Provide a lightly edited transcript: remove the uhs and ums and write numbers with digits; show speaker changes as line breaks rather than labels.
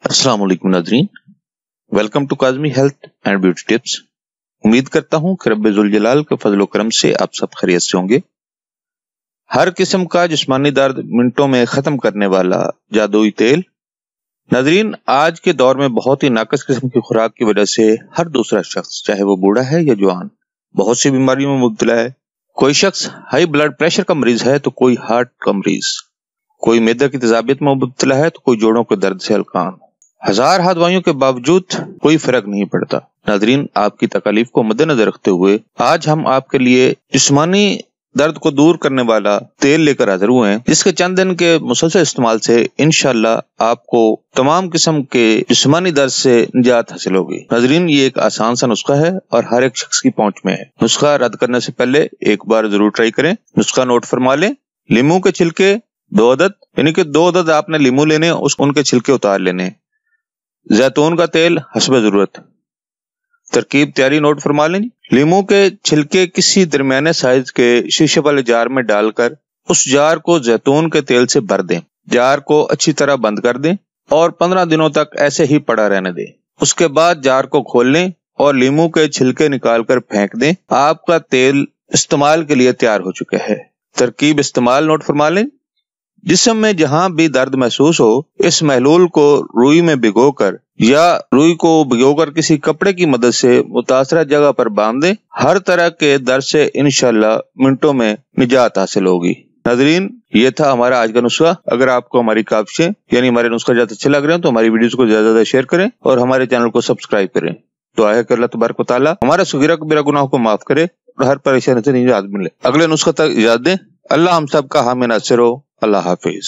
अस्सलाम वालेकुम नाज़रीन, welcome to Kazmi health and beauty tips. उम्मीद करता हूँ कि रब्बे ज़ुल जलाल के फजल करम से आप सब खैरियत से होंगे। हर किस्म का जिस्मानी दर्द मिनटों में खत्म करने वाला जादुई तेल। नाज़रीन, आज के दौर में बहुत ही नाकस किस्म की खुराक की वजह से हर दूसरा शख्स, चाहे वो बूढ़ा है या जवान, बहुत सी बीमारियों में मुब्तला है। कोई शख्स हाई ब्लड प्रेशर का मरीज है तो कोई हार्ट का मरीज, कोई मैदा की तेजाबियत में मुब्तला है तो कोई जोड़ों के दर्द से हलकान। हजार हाथ दवाइयों के बावजूद कोई फर्क नहीं पड़ता। नाज़रीन, आपकी तकलीफ को मद्देनजर रखते हुए आज हम आपके लिए जिस्मानी दर्द को दूर करने वाला तेल लेकर हाजिर हुए हैं, जिसके चंद दिन के मुसलसल इस्तेमाल से इंशाल्लाह आपको तमाम किस्म के जिस्मानी दर्द से निजात हासिल होगी। नाज़रीन, ये एक आसान सा नुस्खा है और हर एक शख्स की पहुंच में है। नुस्खा रद्द करने से पहले एक बार जरूर ट्राई करें। नुस्खा नोट फरमा लें। लीमू के छिलके 2 अदद, यानी कि 2 अदद आपने लीमू लेने, उनके छिलके उतार लेने। जैतून का तेल हस्ब जरूरत। तरकीब तैयारी नोट फरमा लें। लीमू के छिलके किसी दरमियाने साइज के शीशे वाले जार में डालकर उस जार को जैतून के तेल से भर दें। जार को अच्छी तरह बंद कर दें और 15 दिनों तक ऐसे ही पड़ा रहने दें। उसके बाद जार को खोल लें और लीमू के छिलके निकालकर फेंक दें। आपका तेल इस्तेमाल के लिए तैयार हो चुका है। तरकीब इस्तेमाल नोट फरमा लें। जिस्म में जहां भी दर्द महसूस हो, इस महलूल को रुई में भिगोकर या रुई को भिगोकर किसी कपड़े की मदद से मुतासरा जगह पर बांध दें। हर तरह के दर्द से इंशाल्लाह मिनटों में निजात हासिल होगी। नाज़रीन, ये था हमारा आज का नुस्खा। अगर आपको हमारी काविशें यानी हमारे नुस्खा ज्यादा अच्छे लग रहे हैं तो हमारी वीडियोस को ज्यादा ज्यादा शेयर करें और हमारे चैनल को सब्सक्राइब करें। दुआ है कि अल्लाह तबारक व तआला हमारा सगीरा कबीरा गुनाहों को माफ करे और हर परेशानी से निजात मिले। अगले नुस्खा तक इजाजत दें। अल्लाह हम सब का हामी नासिर हो। अल्लाह हाफिज।